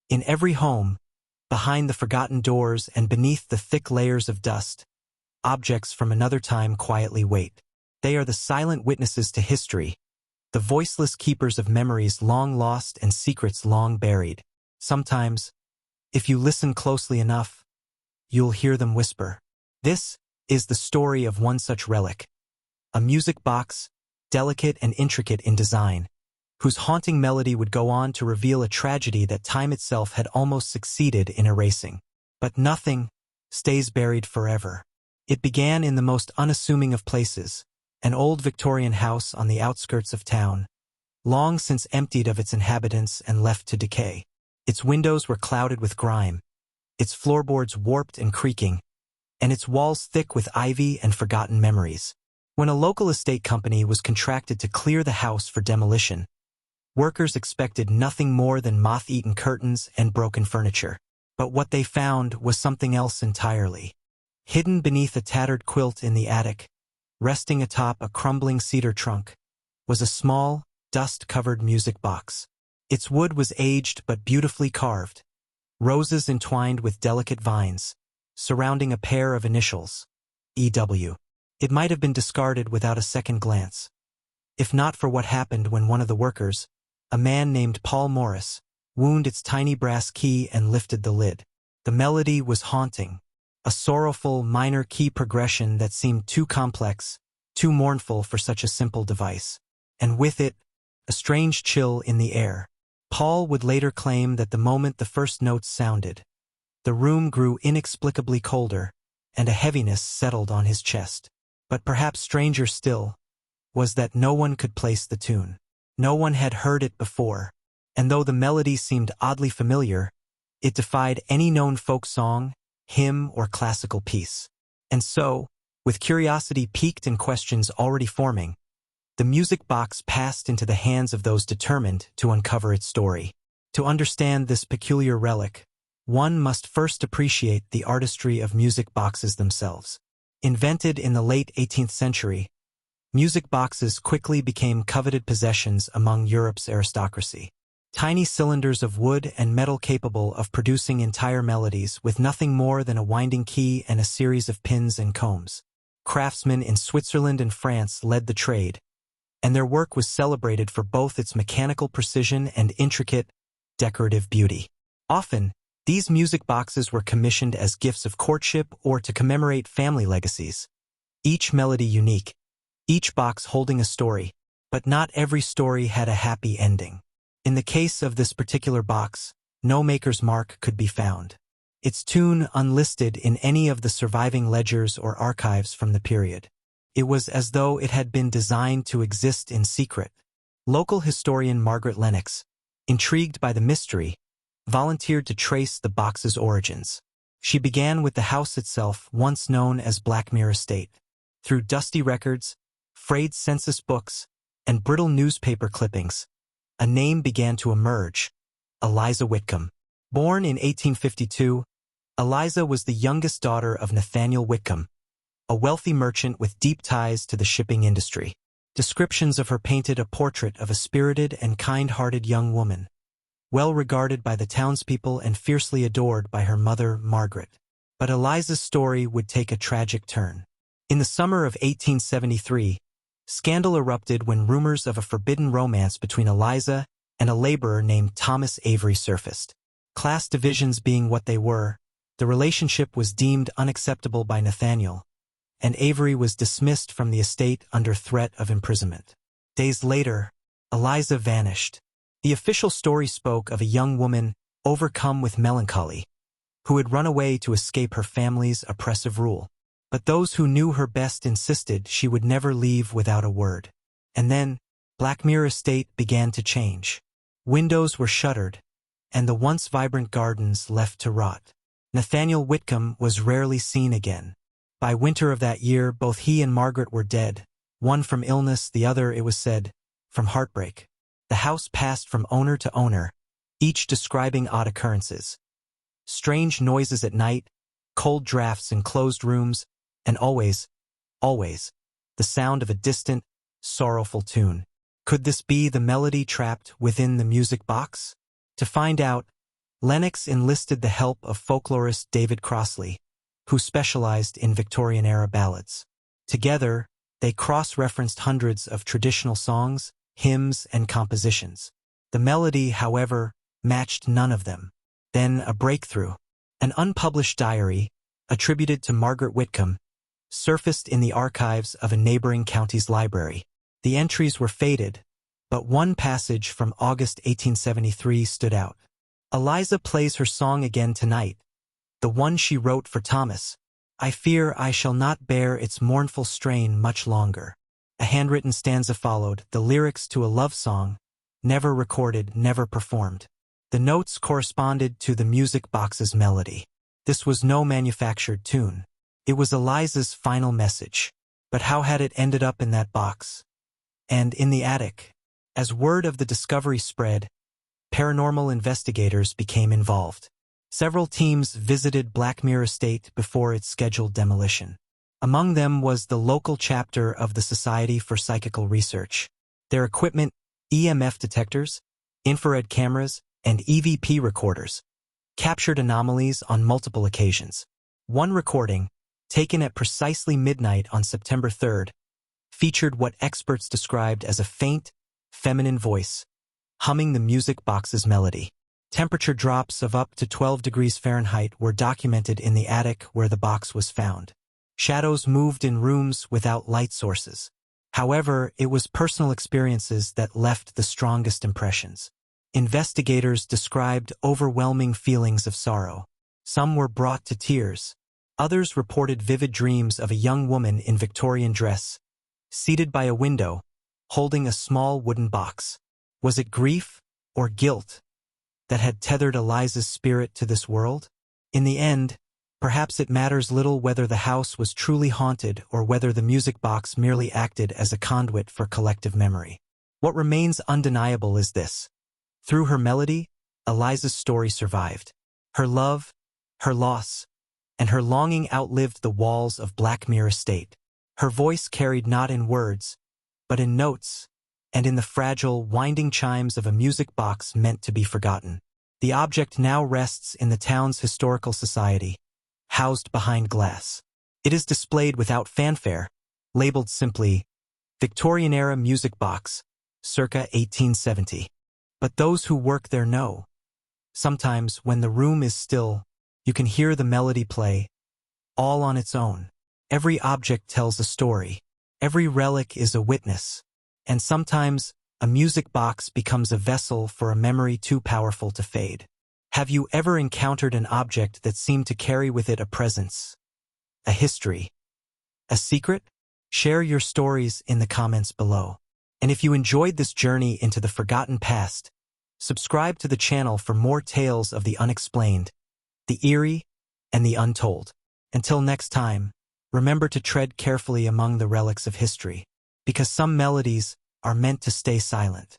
In every home, behind the forgotten doors and beneath the thick layers of dust, objects from another time quietly wait. They are the silent witnesses to history, the voiceless keepers of memories long lost and secrets long buried. Sometimes, if you listen closely enough, you'll hear them whisper. This is the story of one such relic, a music box, delicate and intricate in design, whose haunting melody would go on to reveal a tragedy that time itself had almost succeeded in erasing. But nothing stays buried forever. It began in the most unassuming of places, an old Victorian house on the outskirts of town, long since emptied of its inhabitants and left to decay. Its windows were clouded with grime, its floorboards warped and creaking, and its walls thick with ivy and forgotten memories. When a local estate company was contracted to clear the house for demolition, workers expected nothing more than moth-eaten curtains and broken furniture. But what they found was something else entirely. Hidden beneath a tattered quilt in the attic, resting atop a crumbling cedar trunk, was a small, dust-covered music box. Its wood was aged but beautifully carved, roses entwined with delicate vines, surrounding a pair of initials, EW. It might have been discarded without a second glance, if not for what happened when one of the workers, a man named Paul Morris, wound its tiny brass key and lifted the lid. The melody was haunting, a sorrowful minor key progression that seemed too complex, too mournful for such a simple device. And with it, a strange chill in the air. Paul would later claim that the moment the first notes sounded, the room grew inexplicably colder, and a heaviness settled on his chest. But perhaps stranger still was that no one could place the tune. No one had heard it before, and though the melody seemed oddly familiar, it defied any known folk song, hymn, or classical piece. And so, with curiosity piqued and questions already forming, the music box passed into the hands of those determined to uncover its story. To understand this peculiar relic, one must first appreciate the artistry of music boxes themselves. Invented in the late 18th century, music boxes quickly became coveted possessions among Europe's aristocracy. Tiny cylinders of wood and metal capable of producing entire melodies with nothing more than a winding key and a series of pins and combs. Craftsmen in Switzerland and France led the trade, and their work was celebrated for both its mechanical precision and intricate, decorative beauty. Often, these music boxes were commissioned as gifts of courtship or to commemorate family legacies. Each melody unique, each box holding a story, but not every story had a happy ending. In the case of this particular box, no maker's mark could be found, its tune unlisted in any of the surviving ledgers or archives from the period. It was as though it had been designed to exist in secret. Local historian Margaret Lennox, intrigued by the mystery, volunteered to trace the box's origins. She began with the house itself, once known as Blackmere Estate. Through dusty records, frayed census books, and brittle newspaper clippings, a name began to emerge: Eliza Whitcomb. Born in 1852, Eliza was the youngest daughter of Nathaniel Whitcomb, a wealthy merchant with deep ties to the shipping industry. Descriptions of her painted a portrait of a spirited and kind-hearted young woman, well regarded by the townspeople and fiercely adored by her mother, Margaret. But Eliza's story would take a tragic turn. In the summer of 1873, scandal erupted when rumors of a forbidden romance between Eliza and a laborer named Thomas Avery surfaced. Class divisions being what they were, the relationship was deemed unacceptable by Nathaniel, and Avery was dismissed from the estate under threat of imprisonment. Days later, Eliza vanished. The official story spoke of a young woman overcome with melancholy, who had run away to escape her family's oppressive rule. But those who knew her best insisted she would never leave without a word. And then, Blackmere Estate began to change. Windows were shuttered, and the once vibrant gardens left to rot. Nathaniel Whitcomb was rarely seen again. By winter of that year, both he and Margaret were dead, one from illness, the other, it was said, from heartbreak. The house passed from owner to owner, each describing odd occurrences. Strange noises at night, cold drafts in closed rooms, and always, the sound of a distant, sorrowful tune. Could this be the melody trapped within the music box? To find out, Lennox enlisted the help of folklorist David Crossley, who specialized in Victorian-era ballads. Together, they cross-referenced hundreds of traditional songs, hymns, and compositions. The melody, however, matched none of them. Then a breakthrough. An unpublished diary, attributed to Margaret Whitcomb, surfaced in the archives of a neighboring county's library. The entries were faded, but one passage from August 1873 stood out. Eliza plays her song again tonight, the one she wrote for Thomas. I fear I shall not bear its mournful strain much longer. A handwritten stanza followed, the lyrics to a love song, never recorded, never performed. The notes corresponded to the music box's melody. This was no manufactured tune. It was Eliza's final message. But how had it ended up in that box? And in the attic? As word of the discovery spread, paranormal investigators became involved. Several teams visited Blackmere Estate before its scheduled demolition. Among them was the local chapter of the Society for Psychical Research. Their equipment, EMF detectors, infrared cameras, and EVP recorders, captured anomalies on multiple occasions. One recording, taken at precisely midnight on September 3rd, featured what experts described as a faint, feminine voice, humming the music box's melody. Temperature drops of up to 12 degrees Fahrenheit were documented in the attic where the box was found. Shadows moved in rooms without light sources. However, it was personal experiences that left the strongest impressions. Investigators described overwhelming feelings of sorrow. Some were brought to tears. Others reported vivid dreams of a young woman in Victorian dress, seated by a window, holding a small wooden box. Was it grief or guilt that had tethered Eliza's spirit to this world? In the end, perhaps it matters little whether the house was truly haunted or whether the music box merely acted as a conduit for collective memory. What remains undeniable is this. Through her melody, Eliza's story survived. Her love, her loss, and her longing outlived the walls of Blackmere Estate. Her voice carried not in words, but in notes, and in the fragile, winding chimes of a music box meant to be forgotten. The object now rests in the town's historical society, housed behind glass. It is displayed without fanfare, labeled simply, Victorian-era music box, circa 1870. But those who work there know. Sometimes, when the room is still, you can hear the melody play, all on its own. Every object tells a story. Every relic is a witness. And sometimes, a music box becomes a vessel for a memory too powerful to fade. Have you ever encountered an object that seemed to carry with it a presence, a history, a secret? Share your stories in the comments below. And if you enjoyed this journey into the forgotten past, subscribe to the channel for more tales of the unexplained, the eerie, and the untold. Until next time, remember to tread carefully among the relics of history, because some melodies are meant to stay silent.